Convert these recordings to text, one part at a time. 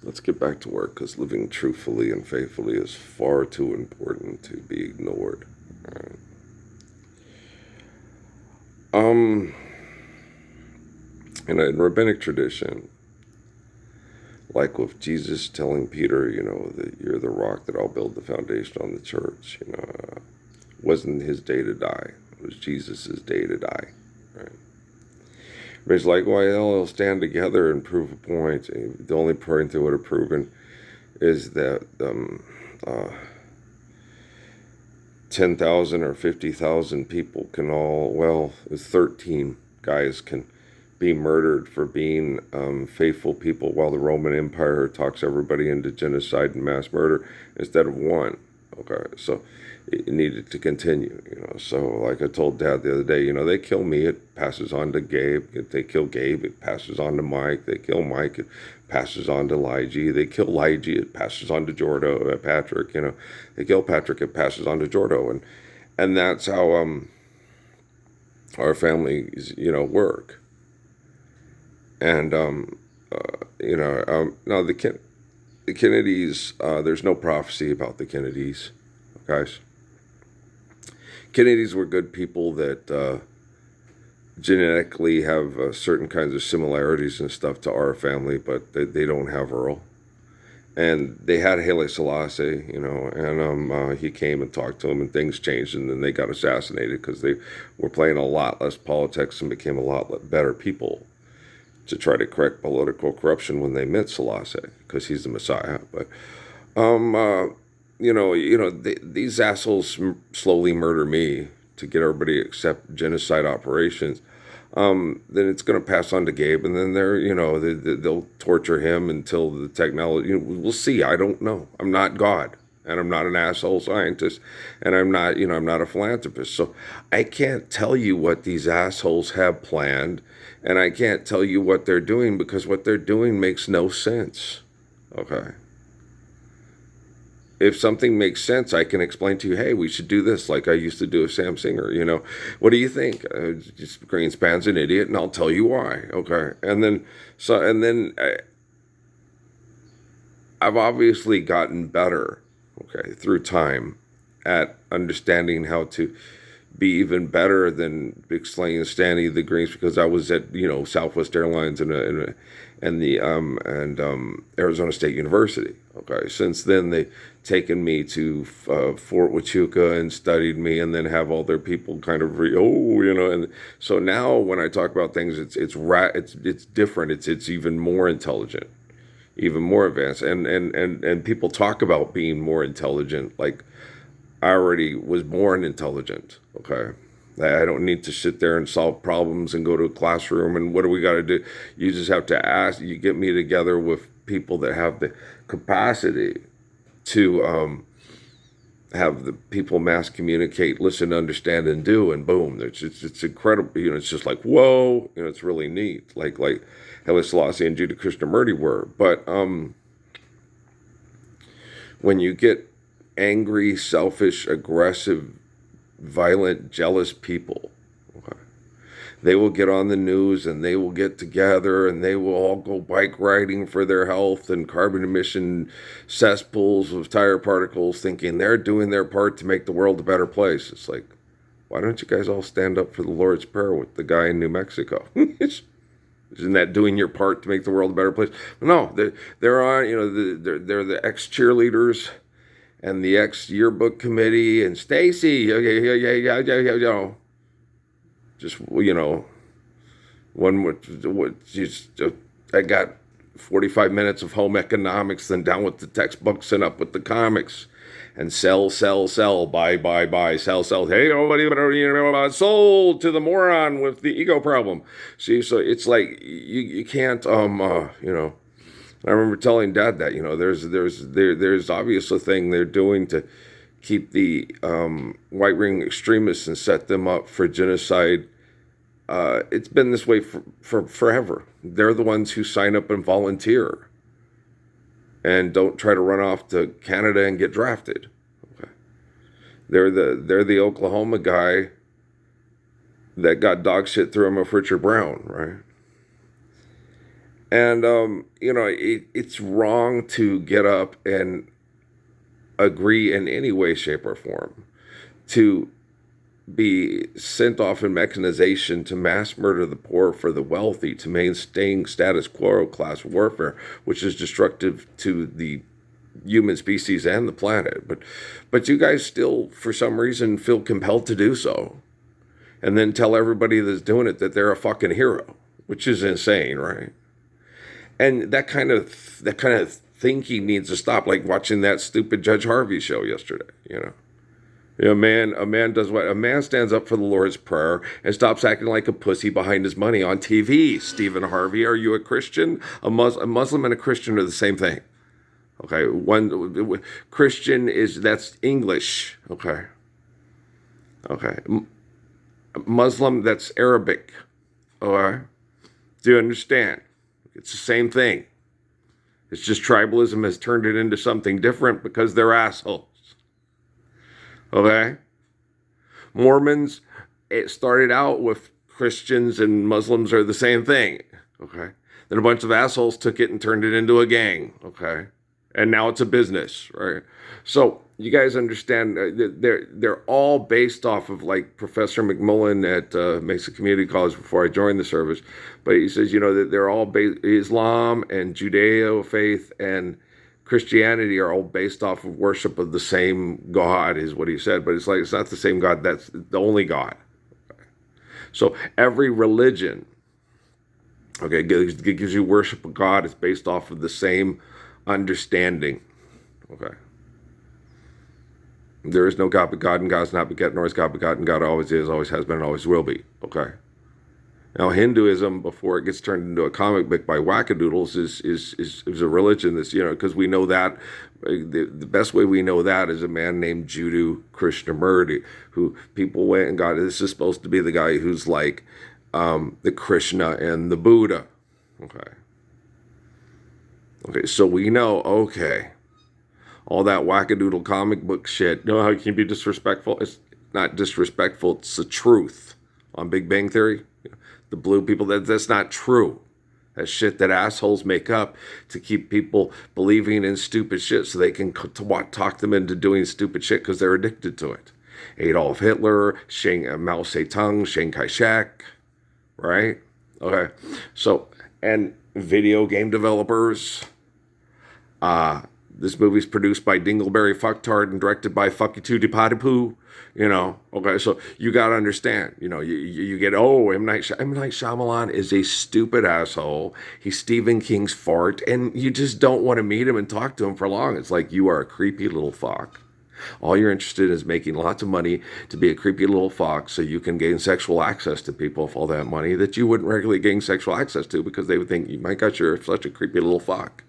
Let's get back to work because living truthfully and faithfully is far too important to be ignored. All right. Um, in rabbinic tradition, like with Jesus telling Peter, that you're the rock that I'll build the foundation on the church, wasn't his day to die. It was Jesus's day to die, right? But it's like, well, they'll stand together and prove a point. The only point they would have proven is that 10,000 or 50,000 people can it's 13 guys can be murdered for being faithful people while the Roman Empire talks everybody into genocide and mass murder instead of one. Okay, so it needed to continue. So like I told Dad the other day, they kill me, it passes on to Gabe. If they kill Gabe, it passes on to Mike. They kill Mike, it passes on to Lige. They kill Lige, it passes on to Jordo, Patrick. They kill Patrick, it passes on to Jordo, and that's how our families, work. And now the Kennedys, there's no prophecy about the Kennedys, guys. Kennedys were good people that genetically have certain kinds of similarities and stuff to our family, but they don't have Earl. And they had Haile Selassie, and he came and talked to them, and things changed, and then they got assassinated because they were playing a lot less politics and became a lot better people to try to correct political corruption when they met Selassie, because he's the Messiah. But these assholes slowly murder me to get everybody to accept genocide operations. Then it's going to pass on to Gabe, and then they'll torture him until the technology. We'll see. I don't know. I'm not God, and I'm not an asshole scientist, and I'm not a philanthropist. So I can't tell you what these assholes have planned, and I can't tell you what they're doing because what they're doing makes no sense. Okay. If something makes sense, I can explain to you, hey, we should do this like I used to do with Sam Singer. What do you think? Just Greenspan's an idiot, and I'll tell you why. Okay. I've obviously gotten better, okay, through time at understanding how to be even better than explaining Stanley the Greens because I was at Southwest Airlines and Arizona State University. Okay, since then they've taken me to Fort Huachuca and studied me, and then have all their people kind of and so now when I talk about things, it's different. It's even more intelligent, even more advanced, and people talk about being more intelligent like. I already was born intelligent, okay? I don't need to sit there and solve problems and go to a classroom and what do we got to do? You just have to ask, you get me together with people that have the capacity to have the people mass communicate, listen, understand, and do, and boom, it's incredible. It's just like, whoa, it's really neat, like Haile Selassie and Judah Krishnamurti were. But when you get angry, selfish, aggressive, violent, jealous people, okay, they will get on the news and they will get together and they will all go bike riding for their health and carbon emission cesspools of tire particles, thinking they're doing their part to make the world a better place. It's like, why don't you guys all stand up for the Lord's Prayer with the guy in New Mexico? Isn't that doing your part to make the world a better place? No, they're on, they're the ex-cheerleaders and the ex-yearbook committee, and Stacy, just, I got 45 minutes of home economics, then down with the textbooks and up with the comics, and sell, buy, sell. Hey, nobody, sold to the moron with the ego problem. See, so it's like, you can't, I remember telling Dad that there's obviously a thing they're doing to keep the white ring extremists and set them up for genocide. It's been this way for forever. They're the ones who sign up and volunteer and don't try to run off to Canada and get drafted. Okay. They're the Oklahoma guy that got dog shit through him of Richard Brown, right? And, it's wrong to get up and agree in any way, shape, or form to be sent off in mechanization to mass murder the poor for the wealthy, to maintain status quo class warfare, which is destructive to the human species and the planet. But you guys still, for some reason, feel compelled to do so, and then tell everybody that's doing it that they're a fucking hero, which is insane, right? And that kind of thinking needs to stop. Like watching that stupid Judge Harvey show yesterday. A man does what? A man stands up for the Lord's Prayer and stops acting like a pussy behind his money on TV. Stephen Harvey, are you a Christian? A Muslim and a Christian are the same thing. Okay, one Christian that's English. Okay. Muslim, that's Arabic. Okay, do you understand? It's the same thing. It's just tribalism has turned it into something different because they're assholes. Okay? Mormons, it started out with Christians and Muslims are the same thing. Okay? Then a bunch of assholes took it and turned it into a gang. Okay? And now it's a business, right? So you guys understand they're all based off of, like Professor McMullen at Mesa Community College before I joined the service, but he says that they're all Islam and Judeo faith and Christianity are all based off of worship of the same God, is what he said. But it's like it's not the same God. That's the only God. So every religion, okay, gives you worship of God. It's based off of the same understanding. Okay. There is no God but God, and God is not begotten, nor is God begotten. God always is, always has been, and always will be. Okay. Now, Hinduism, before it gets turned into a comic book by wackadoodles, is a religion that's, because we know that the best way we know that is a man named Jiddu Krishnamurti, who people went and got. This is supposed to be the guy who's like the Krishna and the Buddha. Okay, so we know, okay, all that wackadoodle comic book shit. No, how can you be disrespectful? It's not disrespectful, it's the truth. On Big Bang Theory, the blue people, that's not true. That's shit that assholes make up to keep people believing in stupid shit so they can talk them into doing stupid shit because they're addicted to it. Adolf Hitler, Mao Zedong, Chiang Kai-shek, right? Okay, so, and video game developers, this movie's produced by Dingleberry Fucktard and directed by Fuckitudipadipoo. Okay, so you gotta understand, you get, M. Night Shyamalan is a stupid asshole. He's Stephen King's fart, and you just don't want to meet him and talk to him for long. It's like, you are a creepy little fuck. All you're interested in is making lots of money to be a creepy little fox so you can gain sexual access to people with all that money that you wouldn't regularly gain sexual access to because they would think, my God, you're such a creepy little fuck.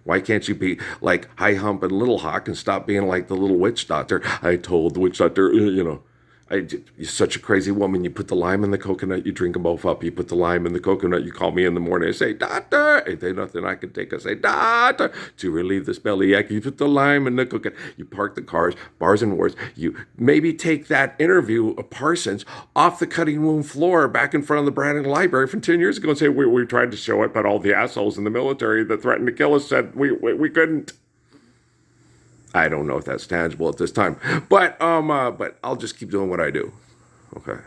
Why can't you be like High Hump and Little Hawk and stop being like the little witch doctor? I told the witch doctor, you're such a crazy woman. You put the lime in the coconut, you drink them both up. You put the lime in the coconut, you call me in the morning. I say, doctor, ain't there nothing I can take? I say, doctor, to relieve this bellyache, you put the lime in the coconut. You park the cars, bars and wars. You maybe take that interview of Parsons off the cutting room floor back in front of the Brandon Library from 10 years ago and say, we tried to show it, but all the assholes in the military that threatened to kill us said we couldn't. I don't know if that's tangible at this time, but I'll just keep doing what I do. Okay.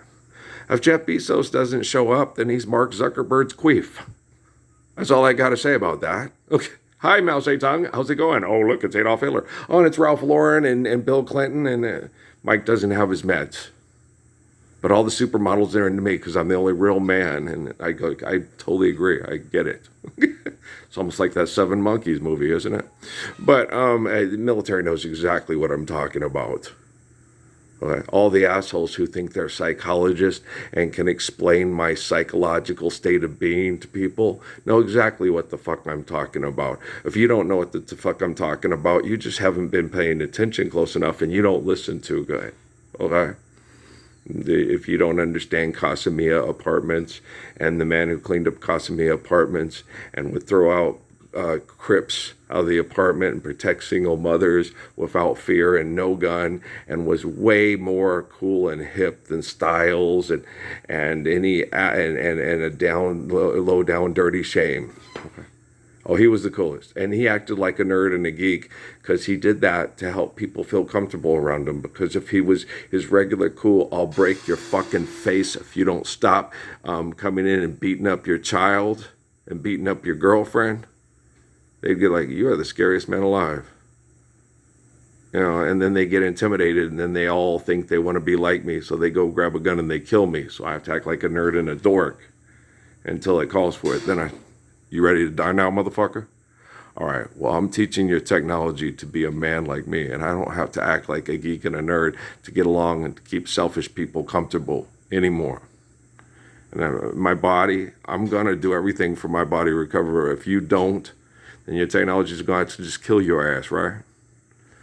If Jeff Bezos doesn't show up, then he's Mark Zuckerberg's queef. That's all I got to say about that. Okay. Hi, Mao Zedong. How's it going? Oh, look, it's Adolf Hitler. Oh, and it's Ralph Lauren and Bill Clinton, and Mike doesn't have his meds. But all the supermodels are into me because I'm the only real man, and I totally agree. I get it. It's almost like that Seven Monkeys movie, isn't it? But the military knows exactly what I'm talking about. Okay? All the assholes who think they're psychologists and can explain my psychological state of being to people know exactly what the fuck I'm talking about. If you don't know what the fuck I'm talking about, you just haven't been paying attention close enough and you don't listen too good. Okay? If you don't understand Casamiya Apartments and the man who cleaned up Casamiya Apartments and would throw out Crips out of the apartment and protect single mothers without fear and no gun, and was way more cool and hip than Styles and a low down dirty shame. Okay. Oh, he was the coolest. And he acted like a nerd and a geek because he did that to help people feel comfortable around him. Because if he was his regular cool, I'll break your fucking face if you don't stop coming in and beating up your child and beating up your girlfriend, they'd get like, you are the scariest man alive. You know, and then they get intimidated and then they all think they want to be like me. So they go grab a gun and they kill me. So I have to act like a nerd and a dork until it calls for it. You ready to die now, motherfucker? All right, well, I'm teaching your technology to be a man like me, and I don't have to act like a geek and a nerd to get along and to keep selfish people comfortable anymore. And my body, I'm going to do everything for my body to recover. If you don't, then your technology is going to just kill your ass, right?